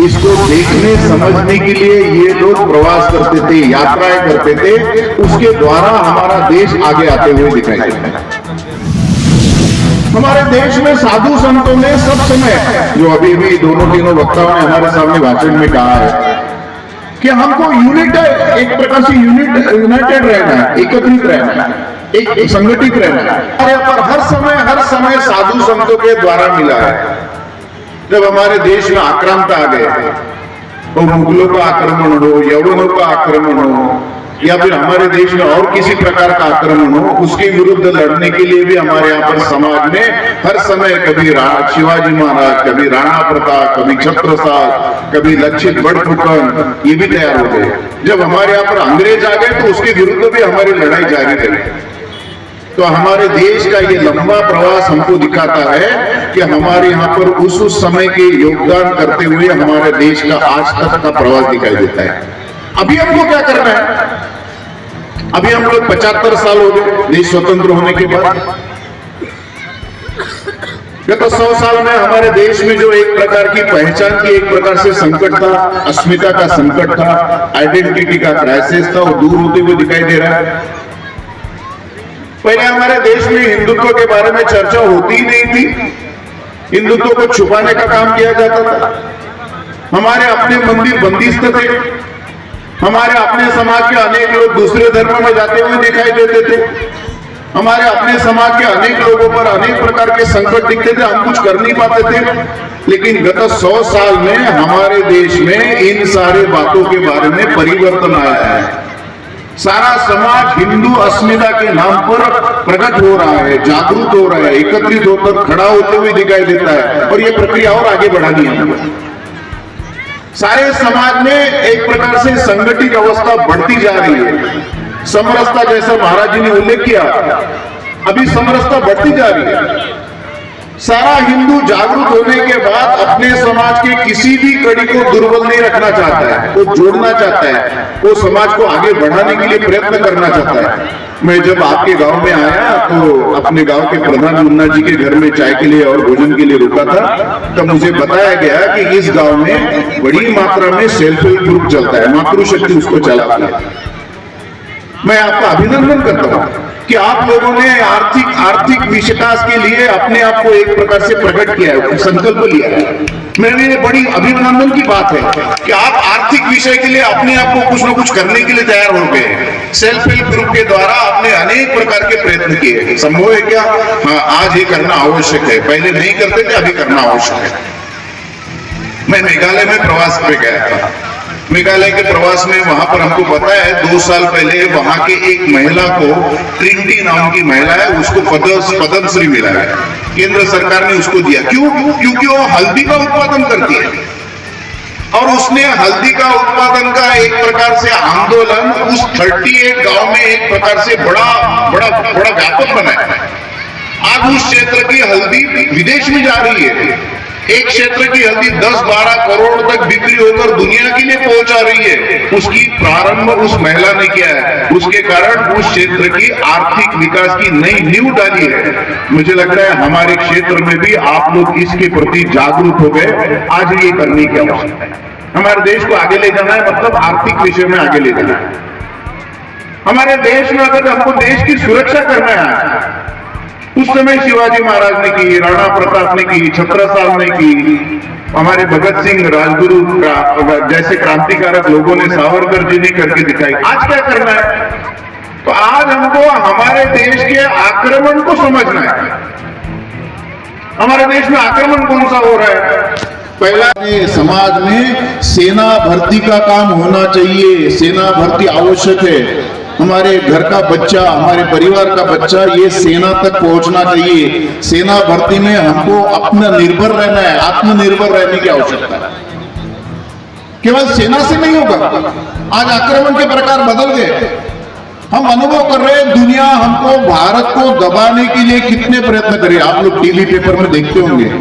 इसको देखने समझने के लिए ये लोग प्रवास करते थे, यात्राएं करते थे, उसके द्वारा हमारा देश आगे आते हुए दिखाई देता है। हमारे देश में साधु संतों ने सब समय, जो अभी भी दोनों तीनों वक्ताओं ने हमारे सामने भाषण में कहा है कि हमको एक प्रकार से यूनाइटेड रहना है, एकत्रित रहना है, एक संगठित रहना है। और पर हर समय साधु संतों के द्वारा मिला है। जब हमारे देश में आक्रांत आ गए, तो मुगलों का आक्रमण हो, यवनों का आक्रमण हो, या फिर हमारे देश में और किसी प्रकार का आक्रमण हो, उसके विरुद्ध लड़ने के लिए भी हमारे यहाँ पर समाज में हर समय कभी शिवाजी महाराज, कभी राणा प्रताप, कभी छत्रसाल, कभी लक्षित बड़फुकन, ये भी तैयार हो गए। जब हमारे यहाँ पर अंग्रेज आ गए तो उसके विरुद्ध भी हमारी लड़ाई जारी रही। तो हमारे देश का ये लंबा प्रवास हमको दिखाता है कि हमारे यहाँ पर उस समय के योगदान करते हुए हमारे देश का आज तक का प्रवास दिखाई देता है। अभी हमको क्या करना है? अभी हम लोग 75 साल हो गए देश स्वतंत्र होने के बाद। गत 100 साल में हमारे देश में जो एक प्रकार की पहचान की एक प्रकार से संकट था, अस्मिता का संकट था, आइडेंटिटी का क्राइसिस था, वो दूर होते हुए दिखाई दे रहा है। पहले हमारे देश में हिंदुत्व के बारे में चर्चा होती ही नहीं थी, हिंदुत्व को छुपाने का काम किया जाता था। हमारे अपने मंदिर बंदिस्त थे, हमारे अपने समाज के अनेक लोग दूसरे धर्म में जाते हुए दिखाई देते थे, हमारे अपने समाज के अनेक लोगों पर अनेक प्रकार के संकट दिखते थे, हम कुछ कर नहीं पाते थे। लेकिन गत 100 साल में हमारे देश में इन सारे बातों के बारे में परिवर्तन आया है। सारा समाज हिंदू अस्मिता के नाम पर प्रकट हो रहा है, जागरूक हो रहा है, एकत्रित होकर खड़ा होते हुए दिखाई देता है। और ये प्रक्रिया और आगे बढ़ानी है। सारे समाज में एक प्रकार से संगठित अवस्था बढ़ती जा रही है। समरसता, जैसा महाराज जी ने उल्लेख किया, अभी समरसता बढ़ती जा रही है। सारा हिंदू जागरूक होने के बाद अपने समाज के किसी भी कड़ी को दुर्बल नहीं रखना चाहता है, वो जोड़ना चाहता है, वो समाज को आगे बढ़ाने के लिए प्रयत्न करना चाहता है। मैं जब आपके गांव में आया तो अपने गांव के प्रधान मुन्ना जी के घर में चाय के लिए और भोजन के लिए रुका था, तब मुझे बताया गया कि इस गांव में बड़ी मात्रा में सेल्फ हेल्प ग्रुप चलता है, मातृशक्ति उसको चलाती है। मैं आपका अभिनंदन करता हूं कि आप लोगों ने आर्थिक विकास के लिए अपने आप को एक प्रकार से प्रकट किया है, संकल्प लिया है। मेरे लिए बड़ी अभिनंदन की बात है कि आप आर्थिक विषय के लिए अपने आप को कुछ न कुछ करने के लिए तैयार हो गए। सेल्फ हेल्प ग्रुप के द्वारा आपने अनेक प्रकार के प्रयत्न किए। संभव है क्या? हाँ, आज ये करना आवश्यक है, पहले नहीं करते थे, अभी करना आवश्यक है। मैं मेघालय में प्रवास पे गया था। मेघालय के प्रवास में वहां पर हमको पता है 2 साल पहले वहां के एक महिला को, ट्रिंटी नाम की महिला है, उसको पद्मश्री मिला है। केंद्र सरकार ने उसको दिया। क्यों? क्योंकि वो हल्दी का उत्पादन करती है और उसने हल्दी का उत्पादन का एक प्रकार से आंदोलन उस 38 गांव में एक प्रकार से बड़ा व्यापक बनाया है। आज उस क्षेत्र की हल्दी विदेश में जा रही है। एक क्षेत्र की हल्दी 10-12 करोड़ तक बिक्री होकर दुनिया के लिए पहुंचा रही है। उसकी प्रारंभ उस महिला ने किया है। उसके कारण उस क्षेत्र की आर्थिक विकास की नई नींव डाली है। मुझे लगता है हमारे क्षेत्र में भी आप लोग इसके प्रति जागरूक हो गए। आज ये करने की आवश्यकता है। हमारे देश को आगे ले जाना है, मतलब आर्थिक विषय में आगे ले जाना है। हमारे देश में अगर हमको देश की सुरक्षा करना है, उस समय शिवाजी महाराज ने की, राणा प्रताप ने की, छत्रसाल ने की, हमारे भगत सिंह, राजगुरु जैसे क्रांतिकारक लोगों ने, सावरकर जी ने करके दिखाई। आज क्या करना है? तो आज हमको हमारे देश के आक्रमण को समझना है। हमारे देश में आक्रमण कौन सा हो रहा है? पहला, समाज में सेना भर्ती का काम होना चाहिए। सेना भर्ती आवश्यक है। हमारे घर का बच्चा, हमारे परिवार का बच्चा ये सेना तक पहुंचना चाहिए। सेना भर्ती में हमको अपना निर्भर रहना है, आत्मनिर्भर रहने की आवश्यकता है। केवल सेना से नहीं होगा। आज आक्रमण के प्रकार बदल गए। हम अनुभव कर रहे हैं, दुनिया हमको, भारत को दबाने के लिए कितने प्रयत्न करे। आप लोग टीवी पेपर में देखते होंगे,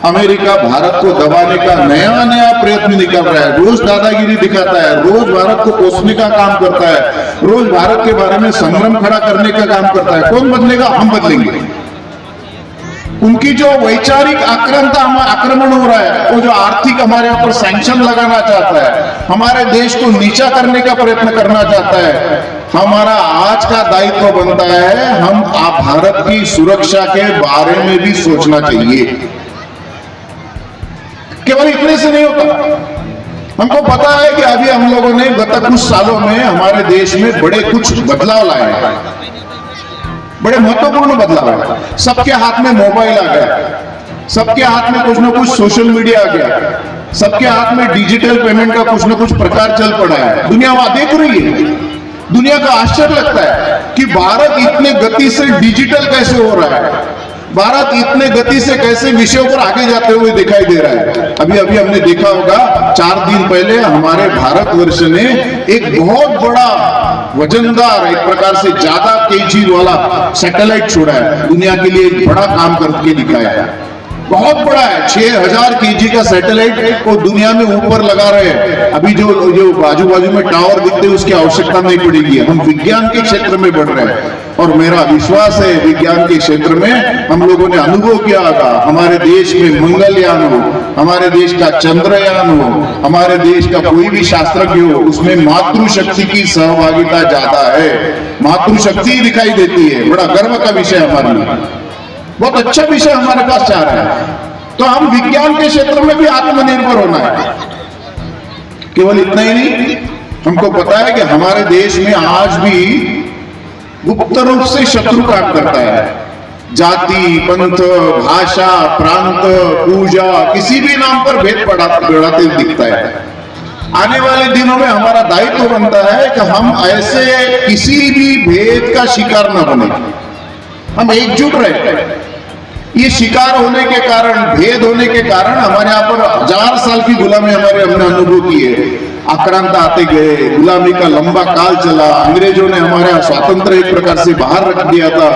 अमेरिका भारत को दबाने का नया प्रयत्न निकल रहा है। रोज दादागिरी दिखाता है, रोज भारत को कोसने का काम करता है, रोज भारत के बारे में संभ्रम खड़ा करने का काम करता है। कौन बदलेगा? हम बदलेंगे। उनकी जो वैचारिक आक्रमण हो रहा है, वो जो आर्थिक हमारे ऊपर सैंक्शन लगाना चाहता है, हमारे देश को नीचा करने का प्रयत्न करना चाहता है, हमारा आज का दायित्व बनता है हम आप भारत की सुरक्षा के बारे में भी सोचना चाहिए। केवल इतने से नहीं होता। हमको पता है कि अभी हम लोगों ने गत कुछ सालों में हमारे देश में बड़े कुछ बदलाव लाए हैं, बड़े महत्वपूर्ण बदलाव है। सबके हाथ में मोबाइल आ गया, सबके हाथ में कुछ ना कुछ सोशल मीडिया आ गया, सबके हाथ में डिजिटल पेमेंट का कुछ ना कुछ प्रकार चल पड़ा है। दुनिया वहां देख रही है, दुनिया का आश्चर्य लगता है कि भारत इतने गति से डिजिटल कैसे हो रहा है, भारत इतने गति से कैसे विषयों पर आगे जाते हुए दिखाई दे रहा है। अभी अभी हमने देखा होगा 4 दिन पहले हमारे भारतवर्ष ने एक बहुत बड़ा वजनदार, एक प्रकार से ज्यादा केजी वाला सैटेलाइट छोड़ा है, दुनिया के लिए एक बड़ा काम करके दिखाया है। बहुत बड़ा है, 6000 केजी का सैटेलाइट को दुनिया में ऊपर लगा रहे हैं। अभी जो बाजू बाजू में टावर दिखते हैं उसकी आवश्यकता नहीं पड़ेगी। हम विज्ञान के क्षेत्र में बढ़ रहे हैं और मेरा विश्वास है विज्ञान के क्षेत्र में हम लोगों ने अनुभव किया होगा, हमारे देश में मंगलयान हो, हमारे देश का चंद्रयान हो, हमारे देश का कोई भी शास्त्रज्ञ हो, उसमें मातृशक्ति की सहभागिता ज्यादा है, मातृशक्ति दिखाई देती है। बड़ा गर्व का विषय हमारे लिए, बहुत अच्छा विषय हमारे पास चाह रहा है। तो हम विज्ञान के क्षेत्र में भी आत्मनिर्भर होना है। केवल इतना ही नहीं, हमको पता है कि हमारे देश में आज भी गुप्त रूप से शत्रु काम करता है। जाति, पंथ, भाषा, प्रांत, पूजा, किसी भी नाम पर भेद बढ़ाते दिखता है। आने वाले दिनों में हमारा दायित्व बनता है कि हम ऐसे किसी भी भेद का शिकार न बने, हम एकजुट रहे। ये शिकार होने के कारण, भेद होने के कारण हमारे यहाँ पर 1000 साल की गुलामी हमने अनुभव की है। आक्रांता आते गए, गुलामी का लंबा काल चला, अंग्रेजों ने हमारा स्वातंत्र एक प्रकार से बाहर रख दिया था।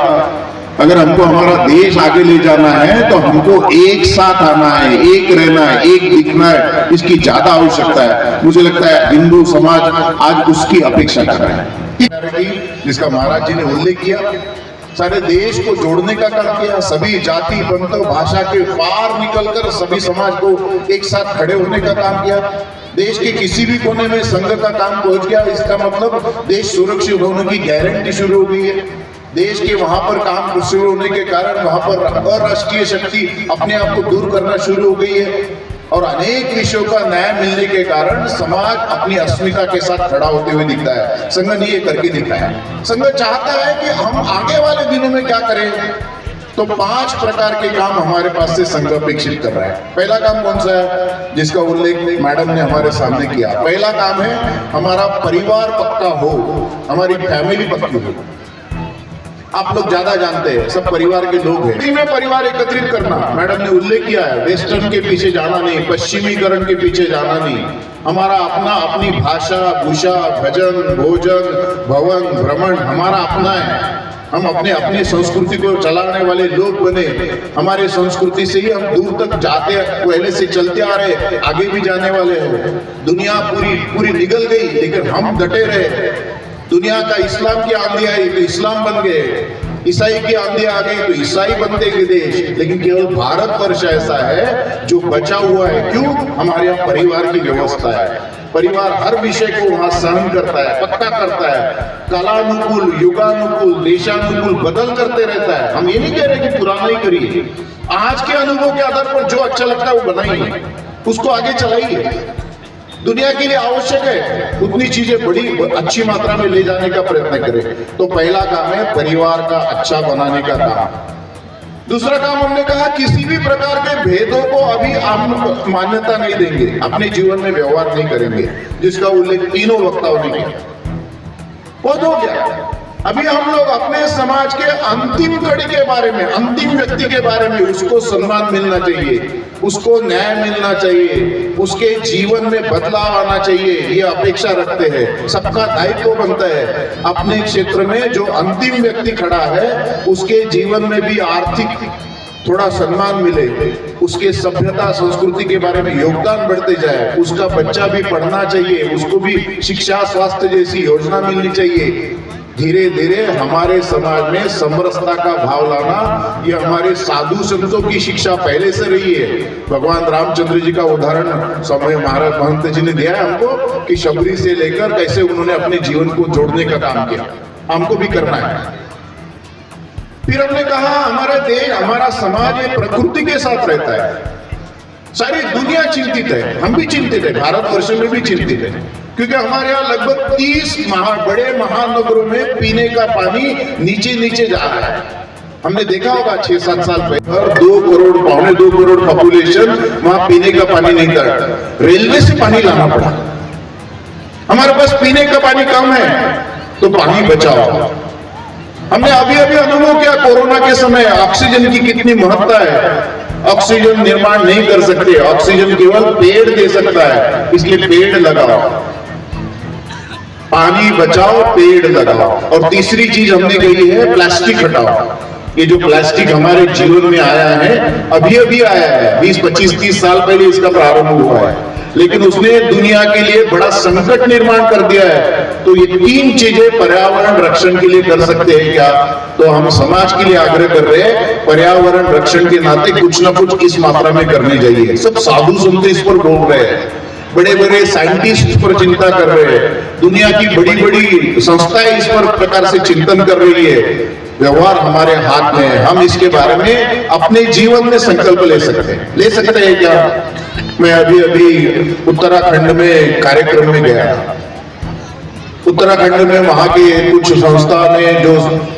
अगर हमको हमारा देश आगे ले जाना है तो हमको एक साथ आना है, एक रहना है, एक दिखना है, इसकी ज्यादा आवश्यकता है। मुझे लगता है हिंदू समाज आज उसकी अपेक्षा कर रहा है, जिसका महाराज जी ने उल्लेख किया। सारे देश को जोड़ने का काम किया, सभी जाति, पंथ, भाषा के पार निकलकर सभी समाज को एक साथ खड़े होने का काम किया। देश के किसी भी कोने में संघ का काम पहुंच गया, इसका मतलब देश सुरक्षित होने की गारंटी शुरू हो गई है। देश के वहां पर काम शुरू होने के कारण वहां पर अराष्ट्रीय शक्ति अपने आप को दूर करना शुरू हो गई है और अनेक विषयों का न्याय मिलने के कारण समाज अपनी अस्मिता के साथ खड़ा होते हुए दिखता है। संघ ने ये करके दिखाया। संघ चाहता है कि हम आगे वाले दिनों में क्या करें, तो 5 प्रकार के काम हमारे पास से संघ अपेक्षित कर रहा है। पहला काम कौन सा है, जिसका उल्लेख मैडम ने हमारे सामने किया। पहला काम है हमारा परिवार पक्का हो, हमारी फैमिली पक्की हो। आप लोग ज्यादा जानते हैं, सब परिवार के लोग हैं। इसी में परिवार एकत्रित करना, मैडम ने उल्लेख किया है। वेस्टर्न के पीछे जाना नहीं, पश्चिमीकरण के पीछे जाना नहीं। हमारा अपना, अपनी भाषा, भूषा, भजन, भोजन, भवन, भ्रमण हमारा अपना है। हम अपने अपनी संस्कृति को चलाने वाले लोग बने। हमारे संस्कृति से ही हम दूर तक जाते, पहले से चलते आ रहे, आगे भी जाने वाले हैं। दुनिया पूरी निगल गई लेकिन हम डटे रहे। दुनिया का इस्लाम की आंधी आई तो इस्लाम बन गए, ईसाई की आंधी आ गई तो ईसाई बनते गए देश। लेकिन केवल भारतवर्ष ऐसा है जो बचा हुआ है। क्यों? हमारे यहाँ परिवार की व्यवस्था है। परिवार हर विषय को वहां सहन करता है, पक्का करता है, कालानुकूल, युगानुकूल, देशानुकूल बदल करते रहता है। हम ये नहीं कह रहे कि पुराना ही करिए, आज के अनुभव के आधार पर जो अच्छा लगता है वो बनाइए, उसको आगे चलाइए। दुनिया के लिए आवश्यक है उतनी चीजें बड़ी अच्छी मात्रा में ले जाने का प्रयत्न करें। तो पहला काम है परिवार का अच्छा बनाने का काम। दूसरा काम हमने कहा किसी भी प्रकार के भेदों को अभी हम मान्यता नहीं देंगे, अपने जीवन में व्यवहार नहीं करेंगे, जिसका उल्लेख तीनों वक्ताओं ने किया। वो हो गया। अभी हम लोग अपने समाज के अंतिम कड़ी के बारे में, अंतिम व्यक्ति के बारे में, उसको सम्मान मिलना चाहिए, उसको न्याय मिलना चाहिए, उसके जीवन में बदलाव आना चाहिए, ये अपेक्षा रखते हैं। सबका दायित्व बनता है अपने क्षेत्र में जो अंतिम व्यक्ति खड़ा है उसके जीवन में भी आर्थिक थोड़ा सम्मान मिले, उसके सभ्यता संस्कृति के बारे में योगदान बढ़ते जाए, उसका बच्चा भी पढ़ना चाहिए, उसको भी शिक्षा स्वास्थ्य जैसी योजना मिलनी चाहिए। धीरे धीरे हमारे समाज में समरसता का भाव लाना, ये हमारे साधु संतों की शिक्षा पहले से रही है। भगवान रामचंद्र जी का उदाहरण समय महाराज महंत जी ने दिया है हमको कि शबरी से लेकर कैसे उन्होंने अपने जीवन को जोड़ने का काम किया, हमको भी करना है। फिर हमने कहा हमारा देश, हमारा समाज ये प्रकृति के साथ रहता है। सारी दुनिया चिंतित है, हम भी चिंतित है, भारतवर्ष में भी चिंतित है, क्योंकि हमारे यहाँ लगभग 30 बड़े महानगरों में पीने का पानी नीचे नीचे जा रहा है। हमने देखा होगा 6-7 साल पहले 2 करोड़, 2.25 करोड़ पॉपुलेशन, वहां पीने का पानी नहीं था, रेलवे से पानी लाना पड़ा। हमारे पास पीने का पानी कम है तो पानी बचाओ। हमने अभी अभी अनुभव किया कोरोना के समय ऑक्सीजन की कितनी महत्ता है। ऑक्सीजन निर्माण नहीं कर सकते, ऑक्सीजन केवल पेड़ दे सकता है, इसलिए पेड़ लगाओ, पानी बचाओ, पेड़ लगाओ। और तीसरी चीज हमने कही है प्लास्टिक हटाओ। ये जो प्लास्टिक हमारे जीवन में आया है, अभी अभी आया है, 20, 25, 30 साल पहले इसका प्रारंभ हुआ है, लेकिन उसने दुनिया के लिए बड़ा संकट निर्माण कर दिया है। तो ये 3 चीजें पर्यावरण रक्षण के लिए कर सकते हैं क्या? तो हम समाज के लिए आग्रह कर रहे हैं, पर्यावरण रक्षण के नाते कुछ ना कुछ इस मात्रा में करने चाहिए। सब साधु संत इस पर बोल रहे हैं, बड़े बड़े साइंटिस्ट पर चिंता कर रहे हैं, दुनिया की बड़ी बड़ी संस्थाएं इस पर प्रकार से चिंतन कर रही है। व्यवहार हमारे हाथ में है, हम इसके बारे में अपने जीवन में संकल्प ले सकते हैं क्या? मैं अभी अभी उत्तराखंड में कार्यक्रम में गया था। उत्तराखंड में वहां के कुछ संस्था ने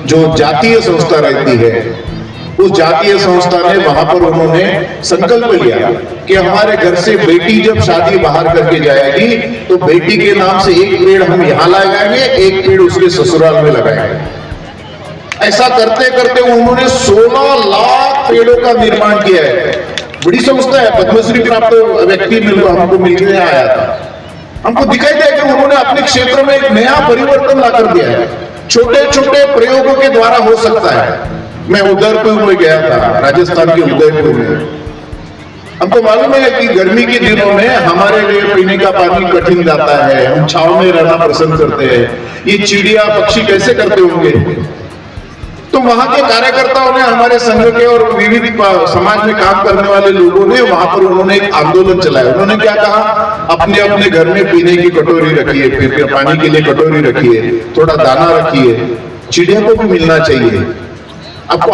जो जातीय संस्था रहती है, उस जातीय संस्था ने वहां पर उन्होंने संकल्प लिया कि हमारे घर से बेटी जब शादी बाहर करके जाएगी तो बेटी के नाम से 1 पेड़ हम यहां लगाएंगे, 1 पेड़ उसके ससुराल में लगाएंगे। ऐसा करते करते उन्होंने 16 लाख पेड़ों का निर्माण किया है। बड़ी संस्था है, पद्मश्री प्राप्त व्यक्ति हमको मिलने आया था। हमको दिखाई दिया कि उन्होंने अपने क्षेत्र में एक नया परिवर्तन ला कर दिया है। छोटे छोटे प्रयोगों के द्वारा हो सकता है। मैं उदयपुर में गया था, राजस्थान के उदयपुर में। हमको मालूम है कि गर्मी के दिनों में हमारे लिए पीने का पानी कठिन जाता है, हम छांव में रहना पसंद करते हैं। ये चिड़िया पक्षी कैसे करते होंगे? तो वहां के कार्यकर्ताओं ने, हमारे संघ के और विविध समाज में काम करने वाले लोगों ने वहां पर उन्होंने एक आंदोलन चलाया। उन्होंने क्या कहा, अपने अपने घर में पीने की कटोरी रखिए, पानी के लिए कटोरी रखिए, थोड़ा दाना रखिए, चिड़िया को भी मिलना चाहिए। आपको